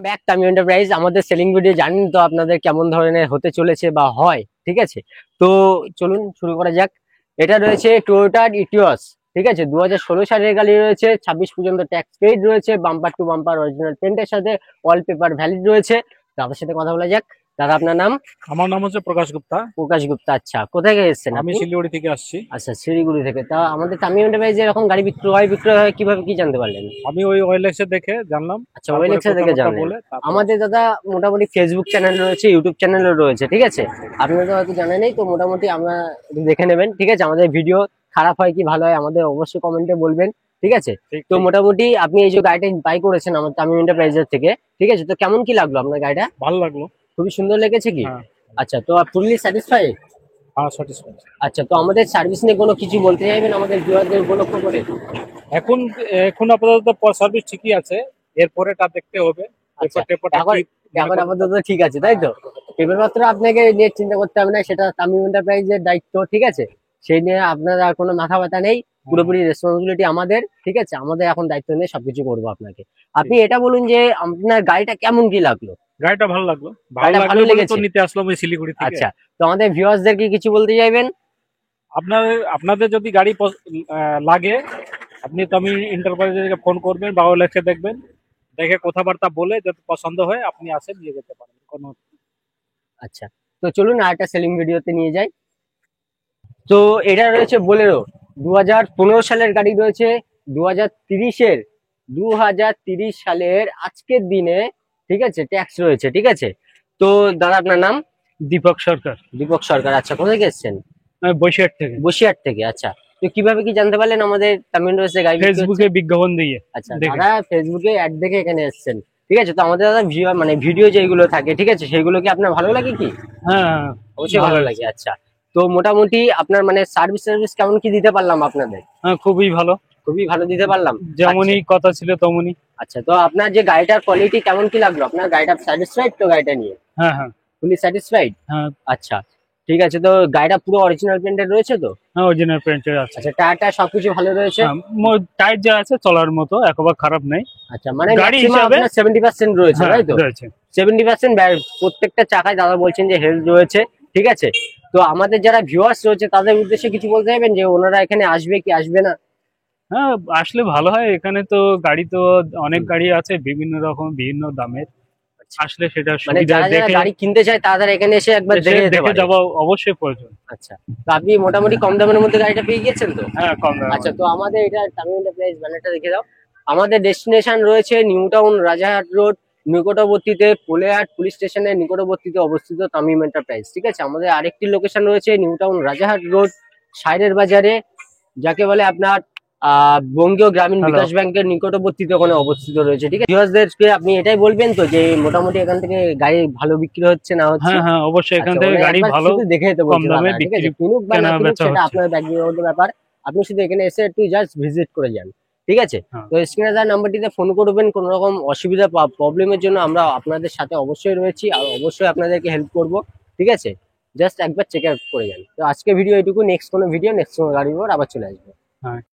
Back tummy enterprise আমাদের selling video জানেন তো আপনাদের কেমন ধরনের হতে চলেছে বা হয়, ঠিক আছে। তো চলুন শুরু করা যাক। এটা রয়েছে টয়োটা ইটিওস, ঠিক আছে, 2016 সালের গাড়ি রয়েছে, 26 পর্যন্ত ট্যাক্স পেইড রয়েছে, বাম্পার টু বাম্পার অরিজিনাল পেন্টের সাথে, অল পেপার ভ্যালিড রয়েছে। দাদার সাথে কথা বলা যাক। দাদা আপনার নাম? আমার নাম হচ্ছে প্রকাশ গুপ্তা। প্রকাশ গুপ্তা, আচ্ছা, কোথায় এসেছেন আমি আপনি? শিলিগুড়ি থেকে আসছি। আচ্ছা, শিলিগুড়ি থেকে। তা আমাদের তামি এন্টারপ্রাইজে এরকম গাড়ি বিক্রয় হয় কিভাবে, কি জানতে পারলেন? আমি ওই ওয়েলএক্সে দেখে জানলাম, আচ্ছা, তারপরে ওয়েলএক্স থেকে কথাবার্তা জানলেন। বলে তারপরে আমাদের দাদা মোটামুটি ফেসবুক চ্যানেল রয়েছে, ইউটিউব চ্যানেলও রয়েছে, ঠিক আছে। আপনারা তো হয়তো জানেন নেই, তো মোটামুটি আমরা দেখে নেবেন, ঠিক আছে। আমাদের ভিডিও খারাপ হয় কি ভালো হয় আমাদের অবশ্যই কমেন্টে বলবেন, ঠিক আছে। ঠিক তো ঠিক মোটামুটি আপনি এই যে গাড়িটা বাই করেছেন আমার তামিম এন্টারপ্রাইজের থেকে, ঠিক আছে, তো কেমন কি লাগলো আপনার গাড়িটা? ভালো লাগলো। খুবই সুন্দর লেগেছে কি? হ্যাঁ, আচ্ছা, তো ফুললি স্যাটিসফাই? হ্যাঁ, স্যাটিসফাইড। আচ্ছা, তো আমাদের সার্ভিস নিয়ে কোনো কিছু বলতে চাইবেন আমাদের ভিউয়ারদের উপলক্ষ করে? এখন এখন আপাতত সার্ভিস ঠিকই আছে, এরপরেটা দেখতে হবে। আচ্ছা, পেপার টেপারটা এখন কি মনে এখন করতে আপাতত হবে। ঠিক আছে, তাই তো? পেপারপত্র আপনাকে নিয়ে চিন্তা করতে হবে না, সেটা তামিম এন্টারপ্রাইজের দায়িত্ব, ঠিক আছে। সেই নিয়ে আপনার আর কোনো মাথা ব্যথা নেই। হ্যাঁ, পুরোপুরি রেসপন্সিবিলিটি আমাদের, ঠিক আছে। আমাদের এখন দায়িত্ব নিয়ে সবকিছু করবো আপনাকে। আপনি ঠিক। এটা বলুন যে আপনার গাড়িটা কেমন কি লাগলো? গাড়িটা ভালো লাগলো, ভালো গাড়িটা ভালো লাগলো বলে তো লেগেছে? নিতে আসলাম ওই শিলিগুড়ি থেকে। আচ্ছা, তো আমাদের ভিউয়ার্সদের কি কিছু বলতে চাইবেন? আপনাদের যদি গাড়ি লাগে, আপনি তো আমি এন্টারপ্রাইজে ফোন করবেন বা ওয়েলএক্সে দেখবেন, দেখে কথাবার্তা বলে যদি পছন্দ হয় আপনি আসেন, নিয়ে যেতে পারেন কোনো। আচ্ছা, তো চলুন আর একটা সেলিং ভিডিওতে নিয়ে যাই। তো এটা রয়েছে বোলেরো, 2015 সালের গাড়ি রয়েছে, 2030-এর 2030 সালের আজকের দিনে, ঠিক আছে, ট্যাক্স রয়েছে, ঠিক আছে। তো দাদা আপনার নাম? দীপক সরকার। দীপক সরকার, আচ্ছা, কোথায় এসেছেন? আমি বসিরহাট থেকে। বসিরহাট থেকে, আচ্ছা। তো কিভাবে কি জানতে পারলেন আমাদের তামিল রয়েছে গাড়ি বিক্রি হচ্ছে? ফেসবুকে বিজ্ঞাপন দিয়ে আচ্ছা, দেখে। দাদা ফেসবুকে অ্যাড দেখে এখানে এসেছেন, ঠিক আছে। তো আমাদের দাদা মানে ভিডিও যেগুলো থাকে, ঠিক আছে, সেগুলো কি আপনার ভালো লাগে কি? হ্যাঁ, হ্যাঁ, অবশ্যই ভালো ভালো লাগে, লাগছে। আচ্ছা। তো মোটামুটি আপনার মানে সার্ভিস কেমন কি দিতে পারলাম আপনাদের? হ্যাঁ, খুবই ভালো। খুবই ভালো দিতে পারলাম। আচ্ছা, যেমনই কথা ছিল তেমনই। আচ্ছা, তো আপনার যে গাড়িটার কোয়ালিটি কেমন কি লাগলো? আপনার গাড়িটা স্যাটিসফাইড তো গাড়িটা নিয়ে? হ্যাঁ, হ্যাঁ, ফুলি স্যাটিসফাইড? হ্যাঁ, আচ্ছা, ঠিক আছে। তো গাড়িটা পুরো অরিজিনাল পেন্টেড রয়েছে তো? হ্যাঁ, অরিজিনাল প্রিন্টের আছে। আচ্ছা, টায়ারটা সবকিছু ভালো রয়েছে? হ্যাঁ, টাইট যা আছে চলার মতো, একবার খারাপ নেই। আচ্ছা, মানে গাড়ি ম্যাক্সিমাম হিসাবে আপনার 70% রয়েছে, হ্যাঁ তাই তো? রয়েছে। 70% প্রত্যেকটা চাকায় দাদা বলছেন যে হেলথ রয়েছে, ঠিক আছে। তো আমাদের যারা ভিউয়ার্স রয়েছে তাদের উদ্দেশ্যে কিছু বলতে চাইবেন যে ওনারা এখানে আসবে কি আসবে না? হ্যাঁ, আসলে ভালো হয়। এখানে তো গাড়ি তো অনেক গাড়ি আছে, বিভিন্ন রকম বিভিন্ন দামের। আসলে সেটা মানে সুবিধা যারা যারা দেখে গাড়ি কিনতে চায় তাদের এখানে এসে একবার এসে দেখে যেতে দেখে পারে। যাওয়া অবশ্যই প্রয়োজন। আচ্ছা, তো আপনি মোটামুটি কম দামের মধ্যে গাড়িটা পেয়ে গিয়েছেন তো? হ্যাঁ, কম দামে। আচ্ছা, তো আমাদের এটা তামিল এন্টারপ্রাইজ ব্যানারটা দেখে দাও। আমাদের ডেস্টিনেশন রয়েছে নিউ টাউন রাজারহাট রোড, নিকটবর্তীতে পোলেহাট পুলিশ স্টেশনের নিকটবর্তীতে অবস্থিত তামিম এন্টারপ্রাইজ, ঠিক আছে। আমাদের আরেকটি লোকেশন রয়েছে নিউ টাউন রাজারহাট রোড, সাইডের বাজারে, যাকে বলে আপনার বঙ্গীয় গ্রামীণ হ্যালো। বিকাশ ব্যাংকের নিকটবর্তীতে ওখানে অবস্থিত রয়েছে, ঠিক আছে। ভিউয়ার্সদেরকে আপনি এটাই বলবেন তো যে মোটামুটি এখান থেকে গাড়ি ভালো বিক্রি হচ্ছে না হচ্ছে? হ্যাঁ, হ্যাঁ, অবশ্যই এখান আচ্ছা, থেকে ওনারা গাড়ি একবার ভালো শুধু দেখে যেতে কম বলছে দামে দাদা, ঠিক বিক্রি আছে। কিনুক বা না কেনা কিনুক বেচা সেটা হচ্ছে। আপনার ব্যক্তিগত ব্যাপার। আপনি শুধু এখানে এসে একটু জাস্ট ভিজিট করে যান, ঠিক আছে। হ্যাঁ, তো স্ক্রিনে দেওয়া নাম্বারটিতে ফোন করবেন, কোনো রকম অসুবিধা প্রবলেমের জন্য আমরা আপনাদের সাথে অবশ্যই রয়েছি আর অবশ্যই আপনাদেরকে হেল্প করব, ঠিক আছে। জাস্ট একবার চেক আউট করে যান। তো আজকে ভিডিও এটুকু, নেক্সট কোনো ভিডিও নেক্সট কোনো গাড়ির উপর আবার চলে আসবে। হ্যাঁ।